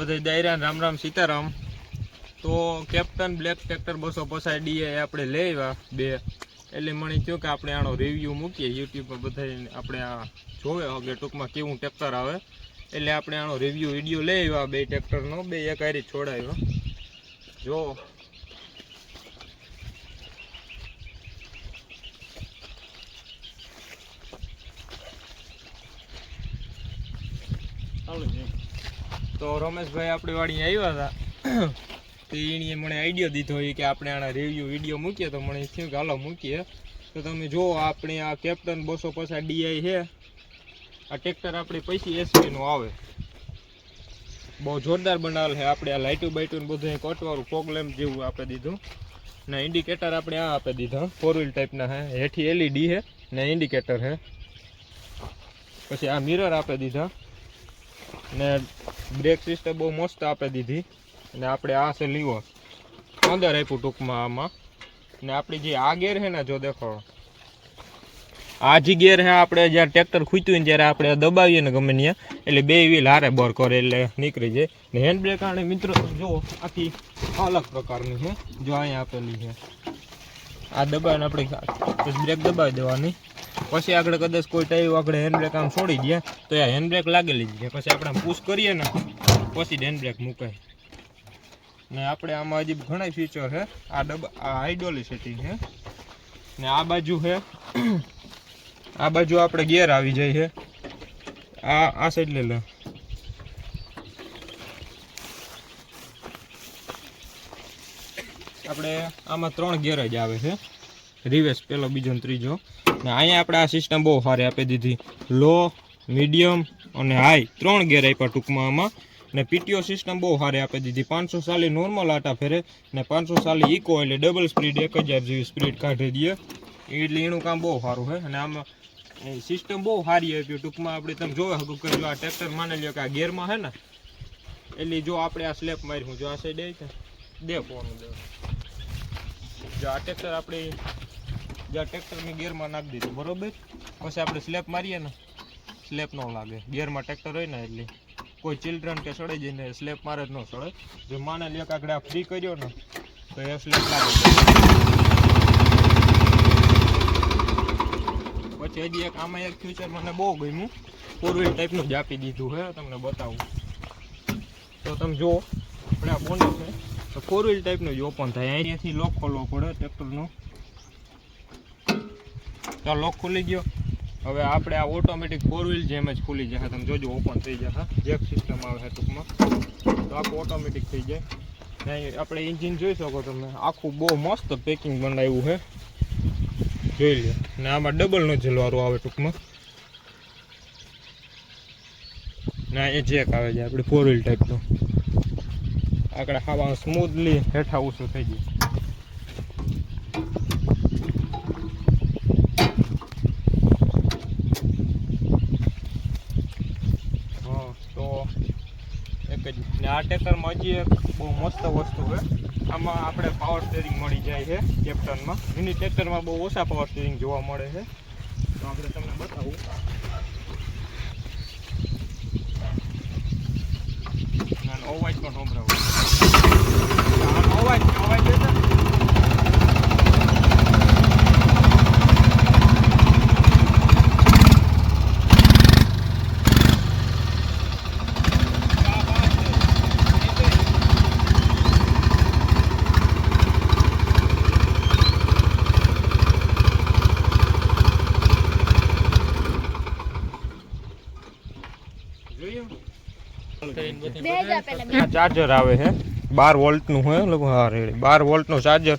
બધા દાયરા રામ રામ સીતારામ। તો captain black tractor 250 DA આપણે લઈ આવ્યા બે, એટલે મને થયું કે આપણે આનો રિવ્યૂ મૂકીએ યુટ્યુબ પર, બધા આપણે આ જોવે કે ટૂંકમાં કેવું ટ્રેક્ટર આવે, એટલે આપણે આનો રિવ્યૂ વિડીયો લઈ આવ્યા બે ટ્રેક્ટરનો, બે એક હારી છોડાવ્યો। જો તો રમેશભાઈ આપણી વાડી આવ્યા હતા, તો એણે મને આઈડિયો દીધો કે આપણે આના રિવ્યૂ વિડીયો મૂકીએ, તો મને થયું કે હાલો મૂકીએ। તો તમે જુઓ આપણે આ કેપ્ટન 250 ડીઆઈ છે, આ ટ્રેક્ટર આપણે 25 એસપીનું આવે, બહુ જોરદાર બનાવેલ છે। આપણે આ લાઇટું બાઇટું બધું કટવાળું ફોગ લેમ્પ જેવું આપી દીધું ને, ઇન્ડિકેટર આપણે આ આપી દીધા 4 વ્હીલ ટાઈપના છે, હેઠી એલઈડી છે ને ઇન્ડિકેટર છે, પછી આ મિરર આપી દીધા ને બ્રેક સિસ્ટમ બહુ મસ્ત આપી દીધી ને આપણે આ છે લીવર અંદર આપ્યું ટૂંકમાં આમાં ને આપણી જે આ ગેર છે ને, જો દેખો આ જે ગેર છે, આપણે જ્યારે ટ્રેક્ટર ખૂટ્યું ને ત્યારે આપણે દબાવીએ ને ગમે ત્યાં એટલે બે વ્હીલ હારે બર કરે એટલે નીકળી જાય ને। હેન્ડ બ્રેક આને મિત્રો જો આખી અલગ પ્રકારની છે, જો અહીંયા આપેલી છે, આ દબાવીને આપણે બ્રેક દબાવી દેવાની, પછી આગળ કદાચ કોઈ ટાઈમ આગળ હેન્ડ બ્રેક આમ છોડી દે તો આ હેન્ડ બ્રેક લાગેલી જ છે, પછી આપણે પુશ કરીએ ને પછી હેન્ડ બ્રેક મુકાય ને। આપણે આમાં હજી ઘણા ફીચર છે, આ હાઇડ્રોલિક સેટિંગ છે ને આ બાજુ છે, આ બાજુ આપણે ગિયર આવી જાય છે, આ સાઈડ લઈ લે, આપણે આમાં 3 ગિયર જ આવે છે, રિવર્સ પહેલો બીજો ને ત્રીજો ને। અહીંયા આપણે આ સિસ્ટમ બહુ સારી આપી દીધી, લો મીડિયમ અને હાઈ 3 ગિયર આપ્યા ટૂંકમાં આમાં ને પીટીઓ સિસ્ટમ બહુ સારી આપી દીધી, 540 નોર્મલ આટા ફેરે ને 540 ઇકો એટલે ડબલ સ્પીડ 1000 જેવી સ્પીડ કાઢી દઈએ, એટલે એનું કામ બહુ સારું છે। અને આમાં સિસ્ટમ બહુ સારી આપી ટૂંકમાં, આપણે તમે જોવે હકું કે આ ટ્રેક્ટર માની લો કે આ ગેરમાં છે ને, એટલે જો આપણે આ સ્લેપ માર્યું, જો આ સાઈડ આવી દે પોનું દે, જો આ ટ્રેક્ટર આપણે જ્યાં ટ્રેક્ટરની ગેરમાં નાખી દીધું બરોબર, પછી આપણે સ્લેપ મારીએ ને સ્લેપ ન લાગે, ગેરમાં ટ્રેક્ટર હોય ને એટલે કોઈ ચિલ્ડ્રન કે સડાઈ જઈને સ્લેપ મારે જ ન સડે, જો માને લે કે આપણે આ ફ્રી કર્યો ને તો એ સ્લેપ લાગે। પછી હજી એક આમાં એક ફ્યુચર મને બહુ ગમ્યું, 4 વ્હીલ ટાઈપનું જ આપી દીધું છે, તમને બતાવું તો તમે જુઓ આપણે આ બોનટ છે તો 4 વ્હીલ ટાઈપનું જ ઓપન થાય, અહીંયાથી લોક ખોલવો પડે ટ્રેક્ટરનો, તો લોક ખુલી ગયો। હવે આપણે આ ઓટોમેટિક 4 વ્હીલ જેમ જ ખુલી જશે, તમે જોજો ઓપન થઈ જશે, જેક સિસ્ટમ આવે છે ટૂંકમાં, તો આખું ઓટોમેટિક થઈ જાય ને। આપણે એન્જિન જોઈ શકો તમે, આખું બહુ મસ્ત પેકિંગ બનાવ્યું છે, જોઈ લો ને। આમાં ડબલ નોઝલવાળું આવે ટૂંકમાં ને, એ જેક આવે છે આપણે 4 વ્હીલ ટાઈપનું, આગળ ખાવા સ્મૂથલી હેઠા ઊંચું થઈ જાય। આ ટ્રેક્ટરમાં હજી એક બહુ મસ્ત વસ્તુ છે, આમાં આપણે પાવર સ્ટીરિંગ મળી જાય છે કેપ્ટનમાં, મિની ટ્રેક્ટરમાં બહુ ઓછા પાવર સ્ટીરિંગ જોવા મળે છે, તો આપણે તમને બતાવું, આનો અવાજ પણ સંભળાવું, આનો અવાજ દેતા ચાર્જર આવે છે 12 વોલ્ટનું હોય, લગભગ હા રેડી 12 વોલ્ટનું ચાર્જર,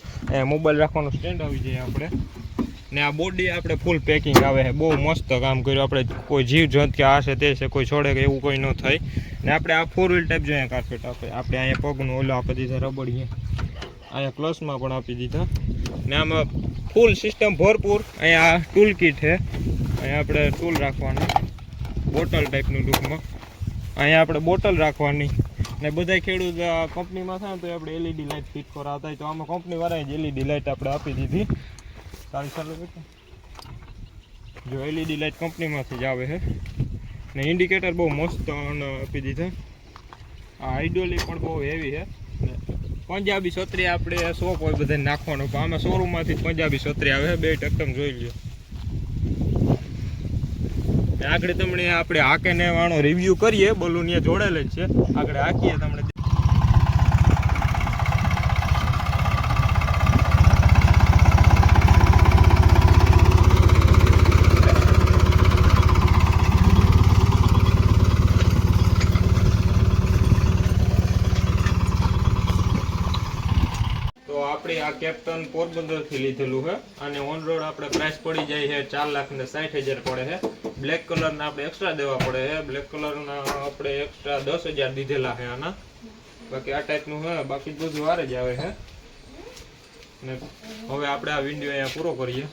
મોબાઈલ રાખવાનું સ્ટેન્ડ આવી જાય આપણે ને। આ બોડી આપણે ફૂલ પેકિંગ આવે છે, બહુ મસ્ત કામ કર્યું, આપણે કોઈ જીવ જંત કે આ છે તે છે કોઈ છોડે કે એવું કોઈ ન થાય ને। આપણે આ 4 વ્હીલ ટાઈપ જોઈએ કાર્પેટ આપે, આપણે અહીંયા પગનું ઓલો આપી દીધા રબડીએ, અહીંયા ક્લચમાં પણ આપી દીધા ને, આમાં ફૂલ સિસ્ટમ ભરપૂર। અહીંયા આ ટૂલ કીટ છે, અહીંયા આપણે ટૂલ રાખવાની, બોટલ ટાઈપનું ટૂંકમાં, અહીંયા આપણે બોટલ રાખવાની ને। બધા ખેડૂત કંપનીમાં થાય તો આપણે એલઈડી લાઇટ ફિટ કરાવતા હોય, તો આમાં કંપનીવાળાએ જ એલઈડી લાઇટ આપણે આપી દીધી, ચાલુ જો એલઈડી લાઇટ કંપનીમાંથી જ આવે છે ને। ઇન્ડિકેટર બહુ મસ્ત આપી દીધા આ આઈડિયોલી પણ બહુ હેવી છે. પંજાબી છત્રી આપણે શોપ હોય બધા નાખવાનો, પણ આમાં શોરૂમમાંથી જ પંજાબી છત્રી આવે. બે ટકમ જોઈ લ્યો. આગળ તમને આપણે હાકે ને વાળો રિવ્યુ કરીએ, બલૂન એ જોડેલ જ છે. આગળ હાકીએ તમને. આપણે આ કેપ્ટન પોરબંદરથી લીધેલું છે અને ઓન રોડ આપણે પ્રાઇસ પડી જાય છે 4,60,000 પડે છે. બ્લેક કલરના આપણે એક્સ્ટ્રા દેવા પડે છે. બ્લેક કલરના આપણે એક્સ્ટ્રા 10,000 દીધેલા છે આના. બાકી આ ટાઈપનું છે, બાકી બધું વાર જ આવે છે. ને હવે આપણે આ વિડીયો અહીંયા પૂરો કરીએ.